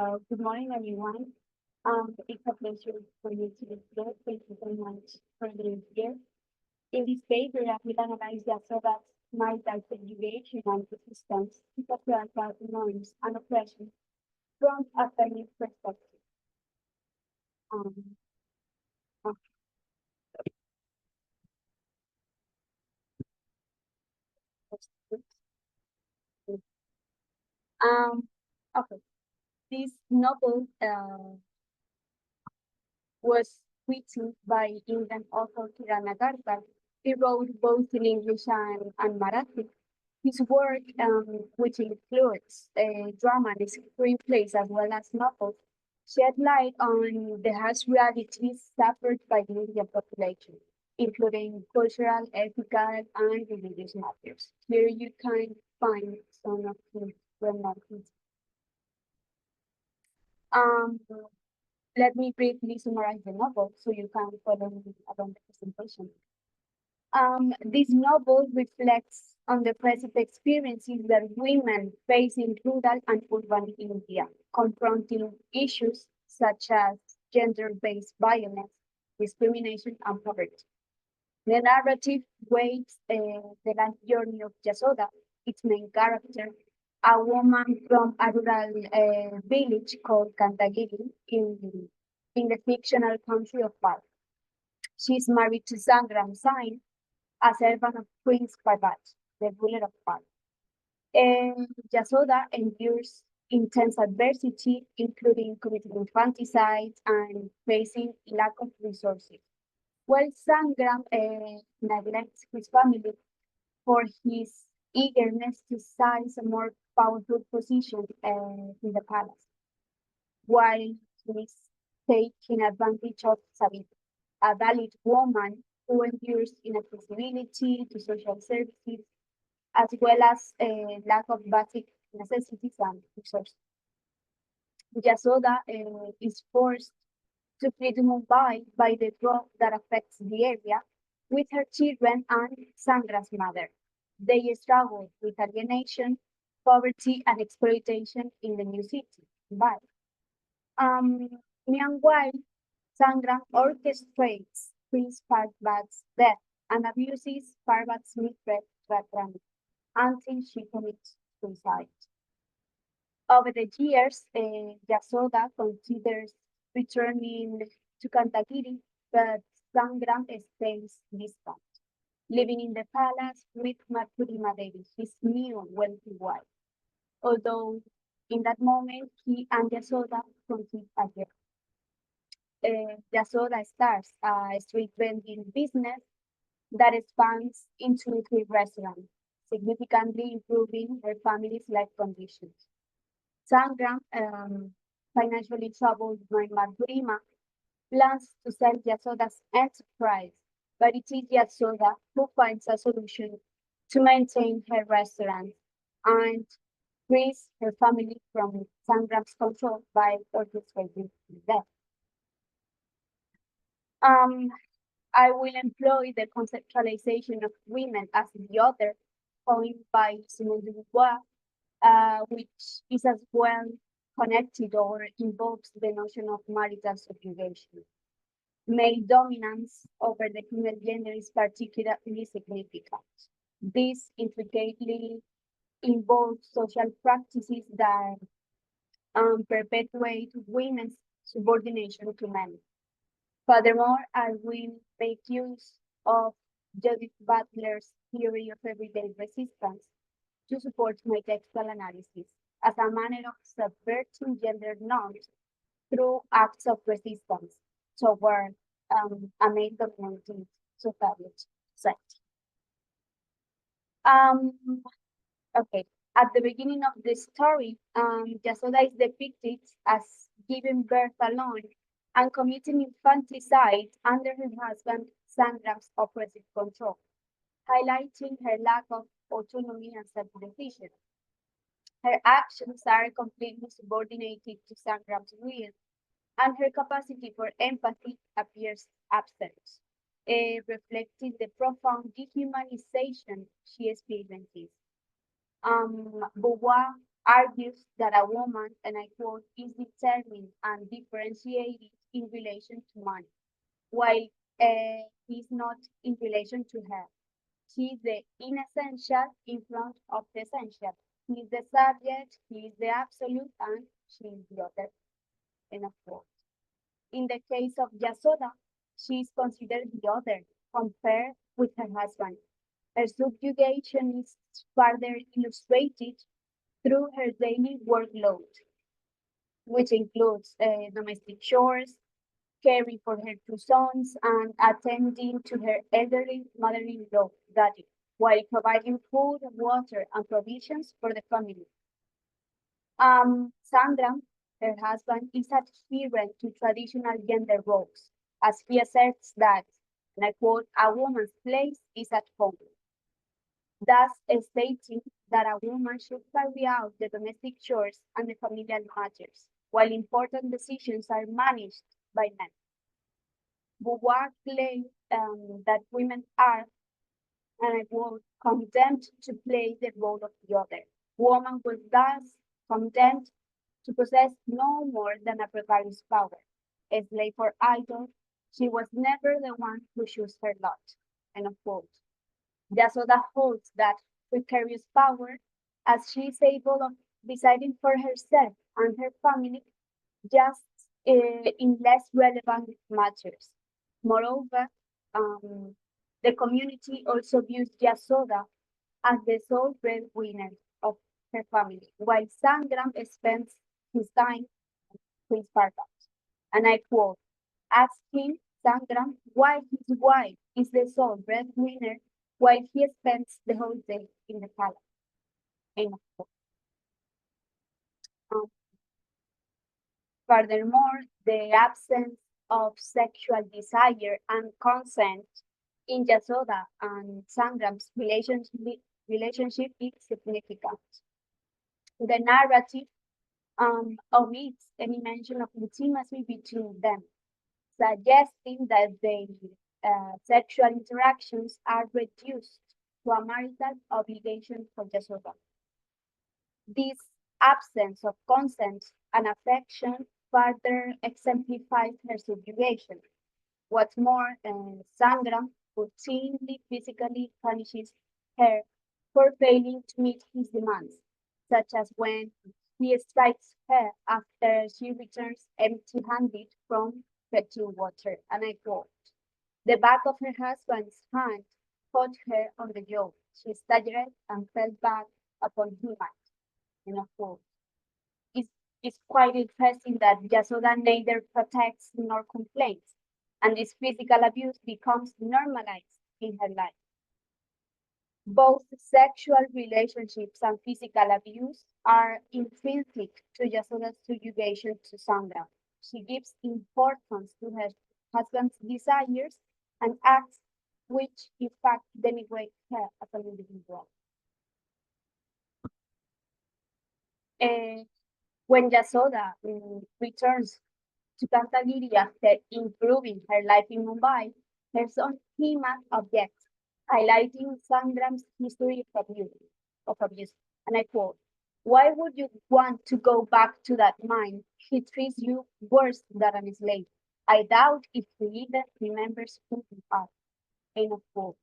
Good morning, everyone. It's a pleasure for me to be here. Thank you very much for being here. In this paper, I will analyze Jasoda's marital subjugation and resistance to patriarchal norms and oppression from a feminist perspective. Um, um, okay. This novel was written by Indian author Kiran Nagarkar. He wrote both in English and Marathi. His work, which includes drama and screenplays as well as novels, shed light on the harsh realities suffered by the Indian population, including cultural, ethical, and religious matters. Here you can find some of his remarks. Um, Let me briefly summarize the novel so you can follow me along the presentation. This novel reflects on the present experiences that women face in rural and urban India, confronting issues such as gender-based violence, discrimination, and poverty. The narrative weighs the life journey of Jasoda, its main character, a woman from a rural village called Kantagiri in the fictional country of Bharat. She is married to Sangram Sain, a servant of Prince Parvat, the ruler of Bharat. Jasoda endures intense adversity, including committing infanticide and facing lack of resources, while Sangram neglects his family for his eagerness to seize a more powerful position in the palace, while he is taking advantage of Savitri, a valid woman who endures inaccessibility to social services, as well as a lack of basic necessities and resources. Jasoda is forced to flee to Mumbai by the drought that affects the area with her children and Sandra's mother. They struggle with alienation, poverty, and exploitation in the new city. But meanwhile, Sangra orchestrates Prince Parvat's death and abuses Parvat's mistress Ratrani until she commits suicide. Over the years, Jasoda considers returning to Kantagiri, but Sangram stays distant, living in the palace with Mathurima Devi, his new wealthy wife. Although in that moment, he and Jasoda conceive a Jasoda starts a street vending business that expands into 3 restaurants, significantly improving her family's life conditions. Sangram, financially troubled by Madhurima, plans to sell Jasoda's enterprise, but it is Jasoda who finds a solution to maintain her restaurant and frees her family from Sangram's control by orchestrating death. I will employ the conceptualization of women as the other, coined by Simone de Beauvoir, which is as well connected or involves the notion of marital subjugation. Male dominance over the female gender is particularly significant. This intricately involves social practices that perpetuate women's subordination to men. Furthermore, I will make use of Judith Butler's theory of everyday resistance to support my textual analysis as a manner of subverting gender norms through acts of resistance toward a male-dominated society. Okay, at the beginning of the story, Jasoda is depicted as giving birth alone and committing infanticide under her husband Sangram's oppressive control, highlighting her lack of autonomy and self-decision. Her actions are completely subordinated to Sangram's will, and her capacity for empathy appears absent, reflecting the profound dehumanization she experiences. Beauvoir argues that a woman, and I quote, is determined and differentiated in relation to money, while he's not in relation to her. She is the inessential in front of the essential. He is the subject, he is the absolute, and she is the other. End of quote. In the case of Jasoda, she is considered the other, compared with her husband. Her subjugation is further illustrated through her daily workload, which includes domestic chores, caring for her two sons, and attending to her elderly mother-in-law, Daddy, while providing food, water, and provisions for the family. Sandra, her husband, is adherent to traditional gender roles, as he asserts that, and I quote, a woman's place is at home, thus stating that a woman should carry out the domestic chores and the familial matters, while important decisions are managed by men. Beauvoir claimed that women are, and I quote, condemned to play the role of the other. Woman was thus condemned to possess no more than a precarious power. A slave or idol, she was never the one who chose her lot. End of quote. Jasoda holds that precarious power, as she is able of deciding for herself and her family, just in less relevant matters. Moreover, the community also views Jasoda as the sole breadwinner of her family, while Sangram spends his time with Spartans. And I quote, ask him, Sangram, why his wife is the sole breadwinner while he spends the whole day in the palace. End of quote. Furthermore, the absence of sexual desire and consent in Jasoda and Sangram's relationship is significant. The narrative omits any mention of intimacy between them, suggesting that their sexual interactions are reduced to a marital obligation for Jasoda. This absence of consent and affection further exemplifies her subjugation. What's more, Sangram routinely physically punishes her for failing to meet his demands, such as when he strikes her after she returns empty-handed from fetching water. And I quote, the back of her husband's hand caught her on the jaw. She staggered and fell back upon him. And I quote, it's quite interesting that Jasoda neither protects nor complains, and this physical abuse becomes normalized in her life. Both sexual relationships and physical abuse are intrinsic to Jasoda's subjugation to Sandra. She gives importance to her husband's desires and acts which in fact denigrate her as an individual. When Jasoda returns to Kantagiri after improving her life in Mumbai, her son Hima objects, highlighting Sangram's history of abuse. And I quote, why would you want to go back to that mine? He treats you worse than a slave. I doubt if he even remembers who you are. End of quote.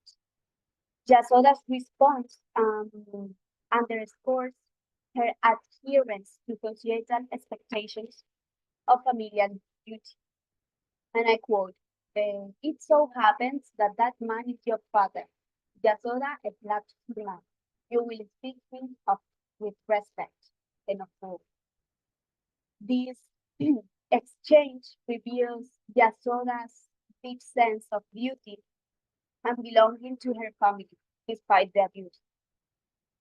Jasoda's response underscores her adherence to societal expectations of familial duty. And I quote, it so happens that that man is your father. Jasoda slapped him. You will speak him up with respect. End of quote. This exchange reveals Jasoda's deep sense of beauty and belonging to her family, despite the abuse.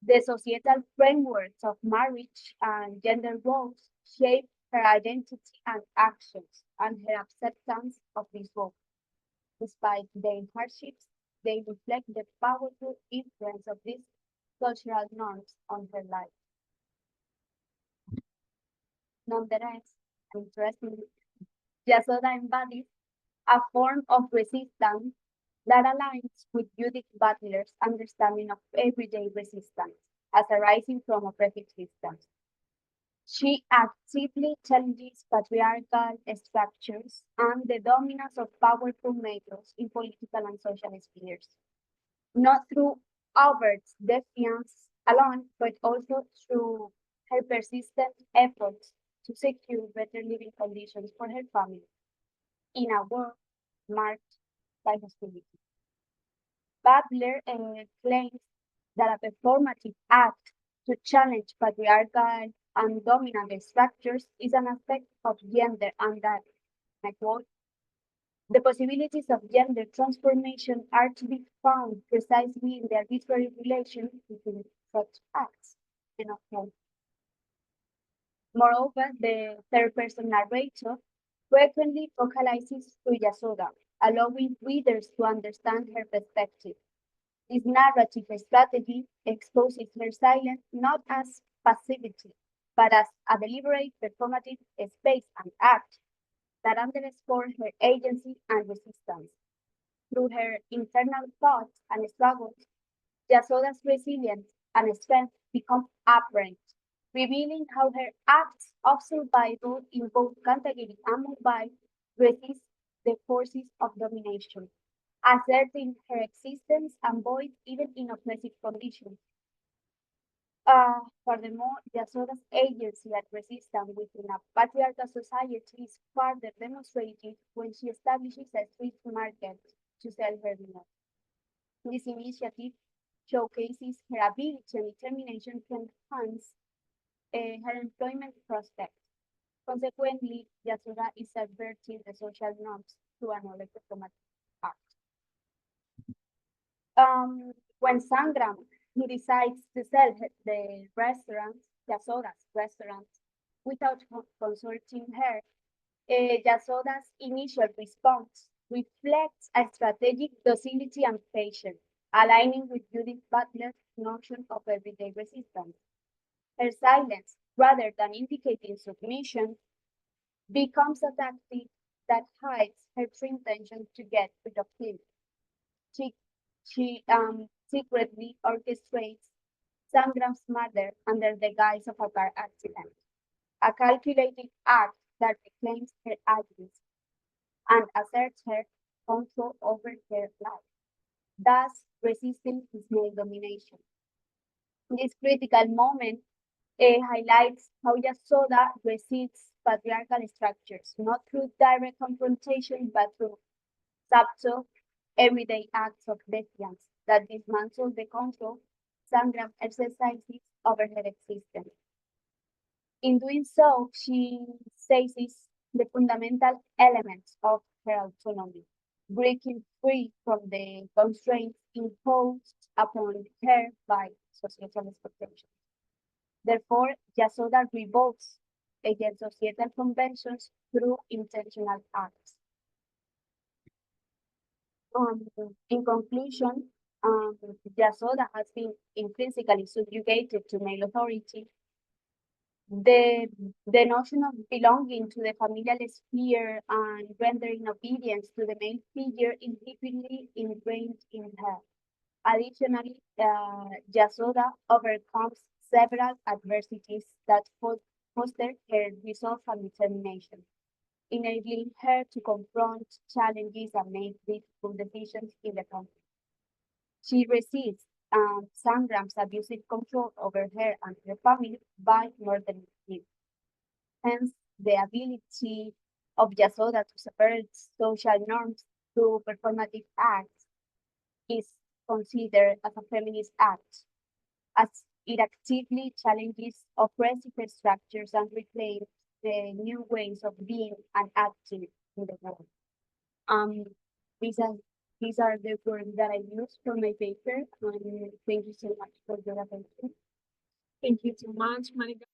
The societal frameworks of marriage and gender roles shape her identity and actions, and her acceptance of these roles. Despite their hardships, they reflect the powerful influence of these cultural norms on her life. Nonetheless, interestingly, Jasoda embodies a form of resistance that aligns with Judith Butler's understanding of everyday resistance as arising from oppressive systems. She actively challenges patriarchal structures and the dominance of powerful males in political and social spheres, not through overt defiance alone, but also through her persistent efforts to secure better living conditions for her family in a world marked by hostility. Butler claims that a performative act to challenge patriarchal and dominant structures is an aspect of gender, and that, I quote, the possibilities of gender transformation are to be found precisely in the arbitrary relation between such acts. End of quote. Moreover, the third-person narrator frequently focalizes through Jasoda, allowing readers to understand her perspective. This narrative strategy exposes her silence not as passivity, but as a deliberate performative space and act that underscore her agency and resistance. Through her internal thoughts and struggles, Jasoda's resilience and strength become apparent, revealing how her acts of survival in both category and mobile resist the forces of domination, asserting her existence and voice even in oppressive conditions. Furthermore, Jasoda's agency and resistance within a patriarchal society is further demonstrated when she establishes a street market to sell her milk. This initiative showcases her ability and determination to enhance her employment prospects. Consequently, Jasoda is subverting the social norms through another performative act. When Sangram he decides to sell the restaurant, Jasoda's restaurant, without consulting her, Jasoda's initial response reflects a strategic docility and patience, aligning with Judith Butler's notion of everyday resistance. Her silence, rather than indicating submission, becomes a tactic that hides her true intention to get rid of him. She, she secretly orchestrates Sangram's murder under the guise of a car accident, a calculated act that reclaims her agency and asserts her control over her life, thus resisting his male domination. This critical moment highlights how Yasoda resists patriarchal structures, not through direct confrontation, but through subtle, everyday acts of defiance that dismantle the control Sangram exercises over her existence. In doing so, she seizes the fundamental elements of her autonomy, breaking free from the constraints imposed upon her by societal expectations. Therefore, Yasoda revolts against societal conventions through intentional acts. In conclusion, Yasoda has been intrinsically subjugated to male authority. The notion of belonging to the familial sphere and rendering obedience to the male figure is deeply ingrained in her. Additionally, Yasoda overcomes several adversities that foster her resolve and determination, enabling her to confront challenges and make difficult decisions in the conflict. She resists Sangram's abusive control over her and her family by murdering him. Hence, the ability of Yasoda to subvert social norms through performative acts is considered as a feminist act, as it actively challenges oppressive structures and reclaims the new ways of being and acting in the world. Um, these are these are the words that I use for my paper, and thank you so much for your attention. Thank you so much, Marica.